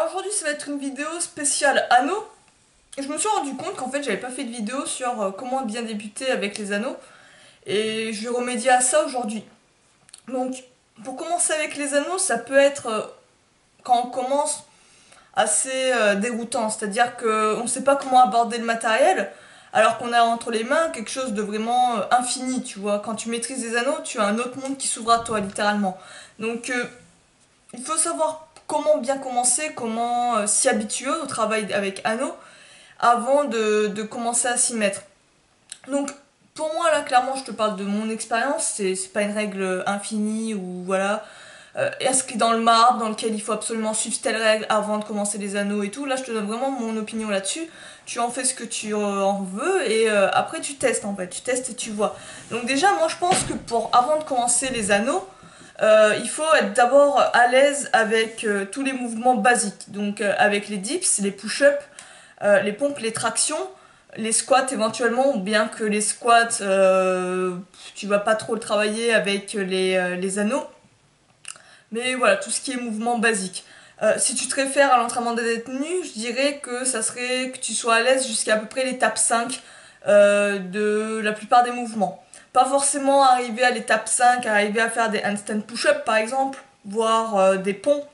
aujourd'hui ça va être une vidéo spéciale anneaux. Je me suis rendu compte qu'en fait j'avais pas fait de vidéo sur comment bien débuter avec les anneaux. Et je vais remédier à ça aujourd'hui. Donc pour commencer avec les anneaux, ça peut être quand on commence assez déroutant. C'est-à-dire qu'on ne sait pas comment aborder le matériel alors qu'on a entre les mains quelque chose de vraiment infini, tu vois. Quand tu maîtrises les anneaux, tu as un autre monde qui s'ouvre à toi littéralement. Donc il faut savoir comment bien commencer, comment s'y habituer au travail avec anneaux avant de commencer à s'y mettre. Donc, pour moi, là, clairement, je te parle de mon expérience, c'est pas une règle infinie ou voilà, inscrit dans le marbre, dans lequel il faut absolument suivre telle règle avant de commencer les anneaux et tout. Là, je te donne vraiment mon opinion là-dessus. Tu en fais ce que tu en veux et après, tu testes en fait. Tu testes et tu vois. Donc, déjà, moi, je pense que avant de commencer les anneaux, il faut être d'abord à l'aise avec tous les mouvements basiques. Donc, avec les dips, les push-ups, les pompes, les tractions, les squats éventuellement, bien que les squats, tu vas pas trop le travailler avec les anneaux. Mais voilà, tout ce qui est mouvement basique. Si tu te réfères à l'entraînement des détenus, je dirais que ça serait que tu sois à l'aise jusqu'à peu près l'étape 5 de la plupart des mouvements. Pas forcément arriver à l'étape 5, arriver à faire des handstand push-up par exemple, voire des pompes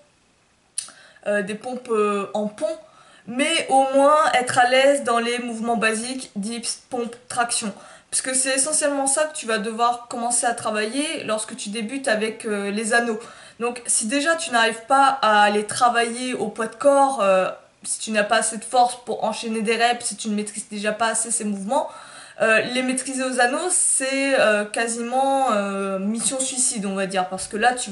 en pont, mais au moins être à l'aise dans les mouvements basiques, dips, pompes, traction. Parce que c'est essentiellement ça que tu vas devoir commencer à travailler lorsque tu débutes avec les anneaux. Donc si déjà tu n'arrives pas à les travailler au poids de corps, si tu n'as pas assez de force pour enchaîner des reps, si tu ne maîtrises déjà pas assez ces mouvements, les maîtriser aux anneaux, c'est quasiment mission suicide, on va dire, parce que là, tu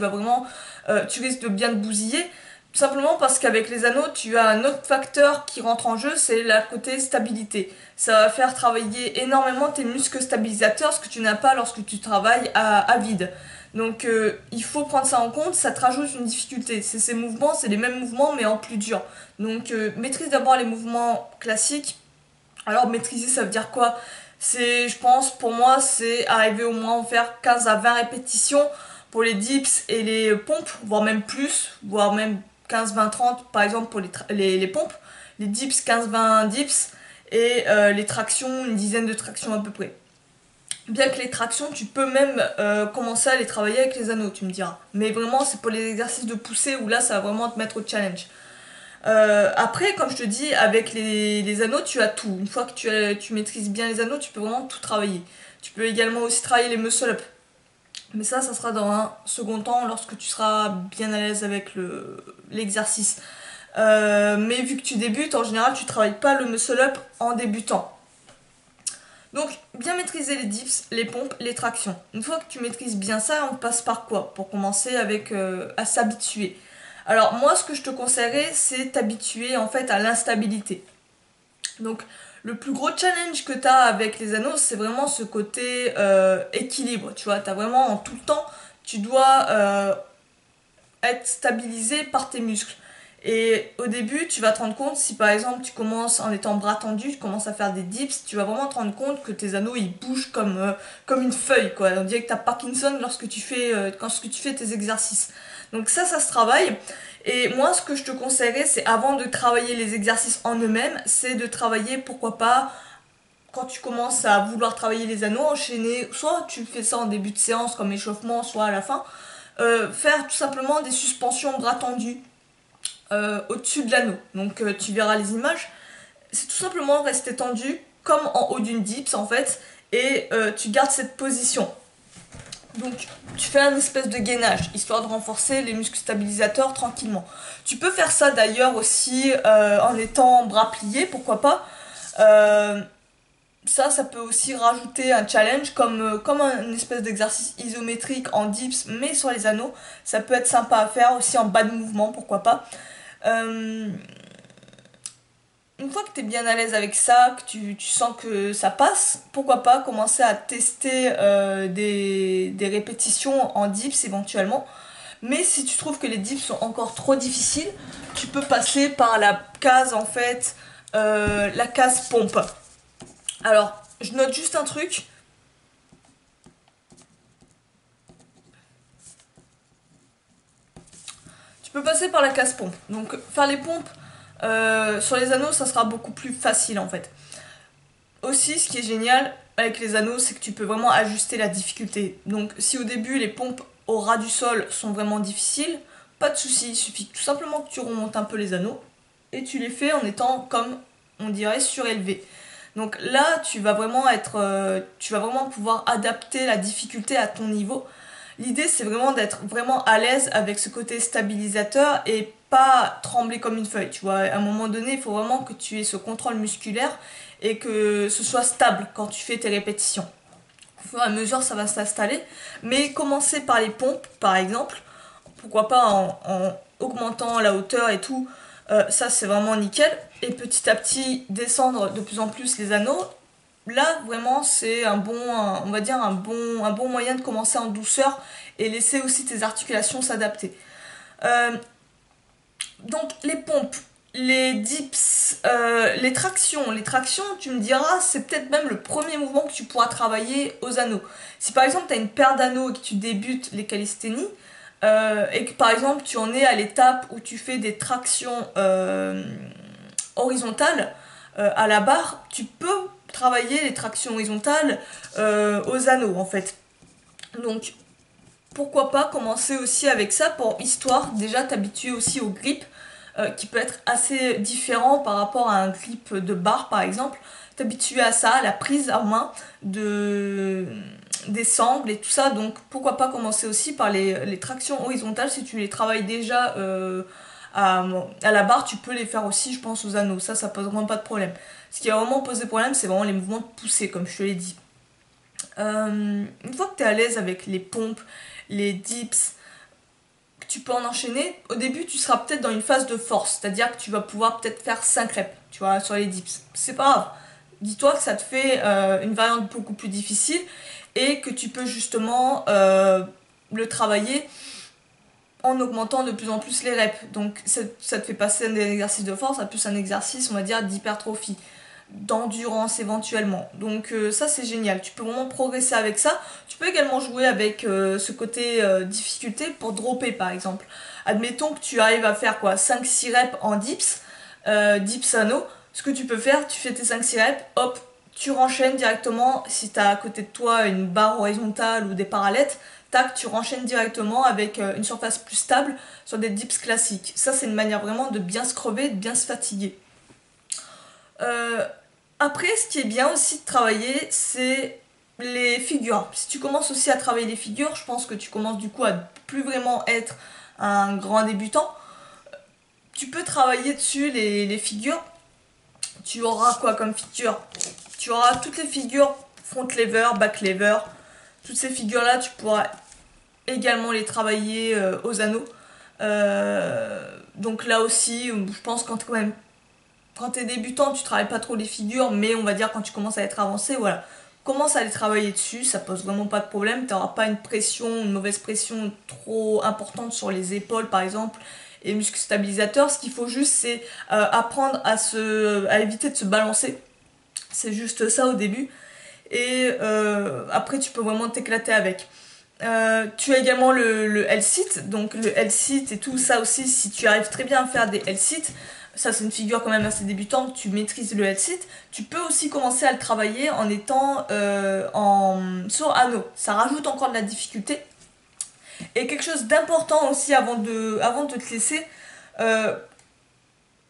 risques de bien te bousiller. Tout simplement parce qu'avec les anneaux, tu as un autre facteur qui rentre en jeu, c'est la côté stabilité. Ça va faire travailler énormément tes muscles stabilisateurs, ce que tu n'as pas lorsque tu travailles à vide. Donc il faut prendre ça en compte, ça te rajoute une difficulté. Ces mouvements, c'est les mêmes mouvements mais en plus dur. Donc maîtrise d'abord les mouvements classiques. Alors maîtriser, ça veut dire quoi? Je pense, pour moi, c'est arriver au moins à en faire 15 à 20 répétitions pour les dips et les pompes, voire même plus, voire même 15, 20, 30 par exemple pour les pompes. Les dips, 15, 20 dips et les tractions, une dizaine de tractions à peu près. Bien que les tractions, tu peux même commencer à les travailler avec les anneaux, tu me diras. Mais vraiment, c'est pour les exercices de poussée où là, ça va vraiment te mettre au challenge. Après, comme je te dis, avec les anneaux, tu as tout. Une fois que tu maîtrises bien les anneaux, tu peux vraiment tout travailler. Tu peux également aussi travailler les muscle-up. Mais ça sera dans un second temps lorsque tu seras bien à l'aise avec l'exercice. Mais vu que tu débutes, en général, tu travailles pas le muscle-up en débutant. Donc, bien maîtriser les dips, les pompes, les tractions. Une fois que tu maîtrises bien ça, on passe par quoi? Pour commencer à s'habituer. Alors, moi, ce que je te conseillerais, c'est t'habituer en fait à l'instabilité. Donc, le plus gros challenge que tu as avec les anneaux, c'est vraiment ce côté équilibre. Tu vois, tu as vraiment en tout le temps, tu dois être stabilisé par tes muscles. Et au début, tu vas te rendre compte, si par exemple tu commences en étant bras tendu, tu commences à faire des dips, tu vas vraiment te rendre compte que tes anneaux ils bougent comme une feuille, quoi. On dirait que tu as Parkinson lorsque tu fais tes exercices. Donc ça se travaille. Et moi, ce que je te conseillerais, c'est avant de travailler les exercices en eux-mêmes, c'est de travailler, pourquoi pas, quand tu commences à vouloir travailler les anneaux, enchaîner, soit tu fais ça en début de séance comme échauffement, soit à la fin, faire tout simplement des suspensions bras tendus au-dessus de l'anneau. Donc tu verras les images. C'est tout simplement rester tendu comme en haut d'une dips en fait et tu gardes cette position. Donc tu fais un espèce de gainage histoire de renforcer les muscles stabilisateurs tranquillement. Tu peux faire ça d'ailleurs aussi en étant bras pliés, pourquoi pas. Ça peut aussi rajouter un challenge comme un espèce d'exercice isométrique en dips mais sur les anneaux. Ça peut être sympa à faire aussi en bas de mouvement, pourquoi pas. Euh, une fois que tu es bien à l'aise avec ça, que tu sens que ça passe, pourquoi pas commencer à tester des répétitions en dips éventuellement. Mais si tu trouves que les dips sont encore trop difficiles, tu peux passer par la case en fait, la case pompe. Alors, je note juste un truc. Tu peux passer par la case pompe. Donc faire les pompes sur les anneaux, ça sera beaucoup plus facile en fait. Aussi, ce qui est génial avec les anneaux, c'est que tu peux vraiment ajuster la difficulté. Donc si au début les pompes au ras du sol sont vraiment difficiles, pas de souci, il suffit tout simplement que tu remontes un peu les anneaux et tu les fais en étant, comme on dirait, surélevé. Donc là, tu vas vraiment pouvoir adapter la difficulté à ton niveau. L'idée, c'est vraiment d'être vraiment à l'aise avec ce côté stabilisateur et pas trembler comme une feuille. Tu vois, à un moment donné, il faut vraiment que tu aies ce contrôle musculaire et que ce soit stable quand tu fais tes répétitions. Au fur et à mesure, ça va s'installer. Mais commencer par les pompes, par exemple, pourquoi pas en augmentant la hauteur et tout, ça c'est vraiment nickel. Et petit à petit, descendre de plus en plus les anneaux. Là, vraiment, c'est on va dire un bon moyen de commencer en douceur et laisser aussi tes articulations s'adapter. Euh, donc, les pompes, les dips, les tractions, tu me diras, c'est peut-être même le premier mouvement que tu pourras travailler aux anneaux. Si par exemple, tu as une paire d'anneaux et que tu débutes les calisthénies, et que par exemple, tu en es à l'étape où tu fais des tractions horizontales à la barre, tu peux travailler les tractions horizontales aux anneaux en fait. Donc pourquoi pas commencer aussi avec ça pour histoire déjà t'habituer aussi au grip qui peut être assez différent par rapport à un grip de barre par exemple. T'habituer à ça, à la prise en main des sangles et tout ça. Donc pourquoi pas commencer aussi par les tractions horizontales si tu les travailles déjà à la barre, tu peux les faire aussi je pense aux anneaux. Ça pose vraiment pas de problème. Ce qui a vraiment posé problème, c'est vraiment les mouvements de poussée, comme je te l'ai dit. Une fois que tu es à l'aise avec les pompes, les dips, que tu peux en enchaîner, au début tu seras peut-être dans une phase de force, c'est-à-dire que tu vas pouvoir peut-être faire 5 reps, tu vois, sur les dips. C'est pas grave. Dis-toi que ça te fait une variante beaucoup plus difficile et que tu peux justement le travailler en augmentant de plus en plus les reps. Donc ça te fait passer d'un exercice de force à plus un exercice, on va dire, d'hypertrophie, d'endurance éventuellement. Donc ça c'est génial, tu peux vraiment progresser avec ça. Tu peux également jouer avec ce côté difficulté pour dropper par exemple. Admettons que tu arrives à faire quoi 5-6 reps en dips, dips anneaux. Ce que tu peux faire, tu fais tes 5-6 reps, hop, tu renchaînes directement. Si tu as à côté de toi une barre horizontale ou des parallettes, tac, tu renchaînes directement avec une surface plus stable sur des dips classiques. Ça c'est une manière vraiment de bien se crever, de bien se fatiguer. Euh, Après, ce qui est bien aussi de travailler, c'est les figures. Si tu commences aussi à travailler les figures, je pense que tu commences du coup à plus vraiment être un grand débutant. Tu peux travailler dessus les figures. Tu auras quoi comme figure? Tu auras toutes les figures front lever, back lever. Toutes ces figures-là, tu pourras également les travailler aux anneaux. Donc là aussi, je pense quand t'es débutant, tu travailles pas trop les figures, mais on va dire quand tu commences à être avancé, voilà. Commence à les travailler dessus, ça pose vraiment pas de problème. T'auras pas une mauvaise pression trop importante sur les épaules par exemple, et muscles stabilisateurs. Ce qu'il faut juste, c'est apprendre à éviter de se balancer. C'est juste ça au début. Et après, tu peux vraiment t'éclater avec. Tu as également le L-sit, donc le L-sit et tout ça aussi, si tu arrives très bien à faire des L-sit, ça c'est une figure quand même assez débutante, tu maîtrises le L-sit, tu peux aussi commencer à le travailler en étant sur anneau, ça rajoute encore de la difficulté. Et quelque chose d'important aussi avant de te laisser, euh,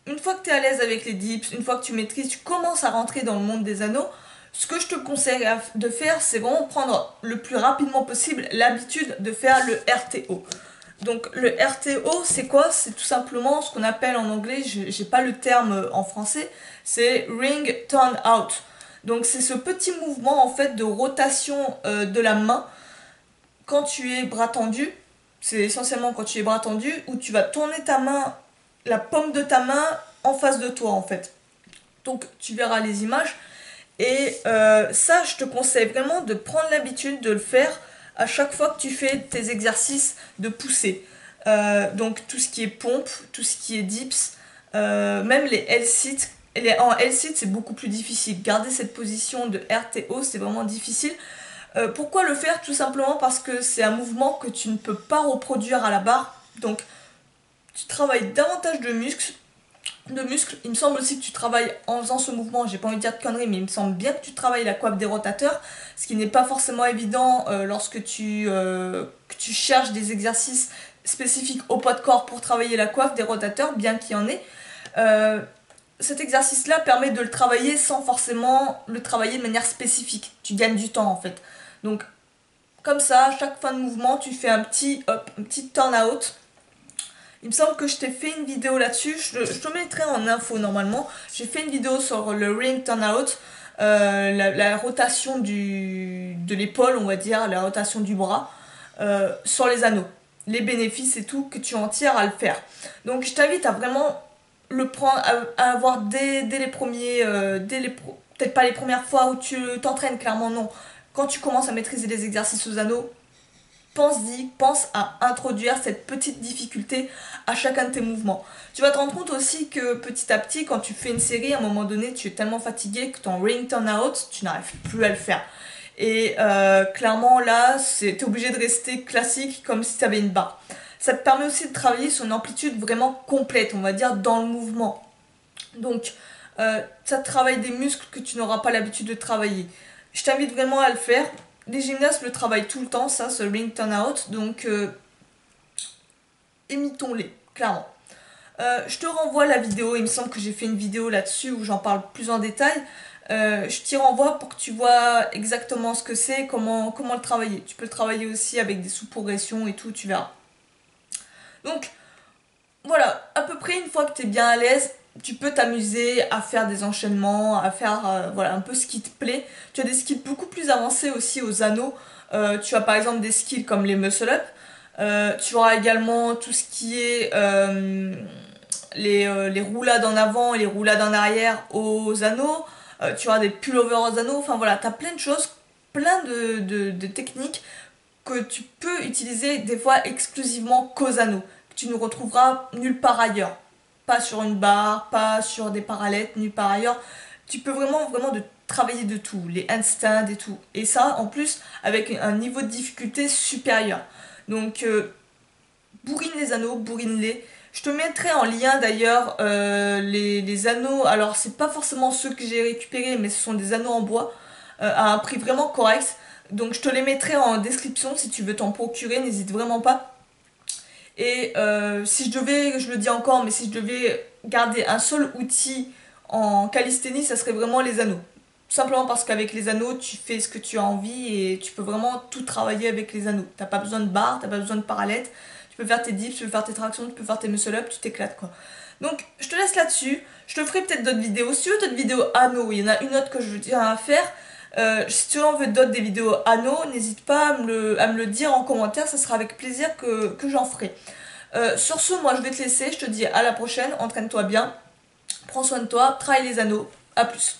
une fois que tu es à l'aise avec les dips, une fois que tu maîtrises, tu commences à rentrer dans le monde des anneaux, ce que je te conseille de faire, c'est vraiment prendre le plus rapidement possible l'habitude de faire le RTO. Donc le RTO, c'est quoi? C'est tout simplement ce qu'on appelle en anglais, j'ai pas le terme en français, c'est Ring Turn Out. Donc c'est ce petit mouvement en fait de rotation de la main quand tu es bras tendu. C'est essentiellement quand tu es bras tendu où tu vas tourner ta main, la paume de ta main en face de toi en fait. Donc tu verras les images. Et ça, je te conseille vraiment de prendre l'habitude de le faire à chaque fois que tu fais tes exercices de poussée. Donc tout ce qui est pompe, tout ce qui est dips, même les L-sit. En L-sit, c'est beaucoup plus difficile. Garder cette position de RTO, c'est vraiment difficile. Pourquoi le faire? Tout simplement parce que c'est un mouvement que tu ne peux pas reproduire à la barre. Donc tu travailles davantage de muscles. Il me semble aussi que tu travailles en faisant ce mouvement, j'ai pas envie de dire de conneries, mais il me semble bien que tu travailles la coiffe des rotateurs, ce qui n'est pas forcément évident lorsque que tu cherches des exercices spécifiques au poids de corps pour travailler la coiffe des rotateurs, bien qu'il y en ait. Euh, Cet exercice-là permet de le travailler sans forcément le travailler de manière spécifique. Tu gagnes du temps en fait. Donc comme ça, à chaque fin de mouvement, tu fais un petit hop, un petit turn out. Il me semble que je t'ai fait une vidéo là-dessus, je te mettrai en info normalement. J'ai fait une vidéo sur le ring turnout, la rotation de l'épaule, on va dire, la rotation du bras, sur les anneaux. Les bénéfices et tout que tu en tires à le faire. Donc je t'invite à vraiment le prendre, à avoir dès les premiers, peut-être pas les premières fois où tu t'entraînes, clairement non. Quand tu commences à maîtriser les exercices aux anneaux, pense à introduire cette petite difficulté à chacun de tes mouvements. Tu vas te rendre compte aussi que petit à petit, quand tu fais une série, à un moment donné, tu es tellement fatigué que ton ring turn out, tu n'arrives plus à le faire. Et clairement là, t'es obligé de rester classique comme si tu avais une barre. Ça te permet aussi de travailler sur une amplitude vraiment complète, on va dire, dans le mouvement. Donc, ça te travaille des muscles que tu n'auras pas l'habitude de travailler. Je t'invite vraiment à le faire. Les gymnastes le travaillent tout le temps, ça, ce ring turn out, donc imitons-les, clairement. Je te renvoie la vidéo, il me semble que j'ai fait une vidéo là-dessus où j'en parle plus en détail. Je t'y renvoie pour que tu vois exactement ce que c'est, comment le travailler. Tu peux le travailler aussi avec des sous-progressions et tout, tu verras. Donc, voilà, à peu près une fois que tu es bien à l'aise, tu peux t'amuser à faire des enchaînements, à faire voilà, un peu ce qui te plaît. Tu as des skills beaucoup plus avancés aussi aux anneaux. Tu as par exemple des skills comme les muscle-up. Tu auras également tout ce qui est les roulades en avant et les roulades en arrière aux anneaux. Tu auras des pullovers aux anneaux. Enfin voilà, tu as plein de choses, plein de techniques que tu peux utiliser des fois exclusivement qu'aux anneaux. Que tu ne retrouveras nulle part ailleurs. Pas sur une barre, pas sur des parallettes, nulle part ailleurs. Tu peux vraiment travailler de tout, les handstands et tout. Et ça, en plus, avec un niveau de difficulté supérieur. Donc, bourrine les anneaux, bourrine-les. Je te mettrai en lien d'ailleurs les anneaux. Alors, c'est pas forcément ceux que j'ai récupérés, mais ce sont des anneaux en bois à un prix vraiment correct. Donc, je te les mettrai en description si tu veux t'en procurer, n'hésite vraiment pas. Et si je devais, je le dis encore, mais si je devais garder un seul outil en calisthénie, ça serait vraiment les anneaux. Simplement parce qu'avec les anneaux, tu fais ce que tu as envie et tu peux vraiment tout travailler avec les anneaux. T'as pas besoin de barres, t'as pas besoin de parallettes. Tu peux faire tes dips, tu peux faire tes tractions, tu peux faire tes muscle-up, tu t'éclates quoi. Donc je te laisse là-dessus. Je te ferai peut-être d'autres vidéos. Si tu veux d'autres vidéos anneaux, il y en a une autre que je veux dire à faire. Si tu en veux d'autres des vidéos anneaux, n'hésite pas à me le dire en commentaire, ça sera avec plaisir que j'en ferai. Sur ce, moi je vais te laisser, je te dis à la prochaine, entraîne-toi bien, prends soin de toi, travaille les anneaux, à plus.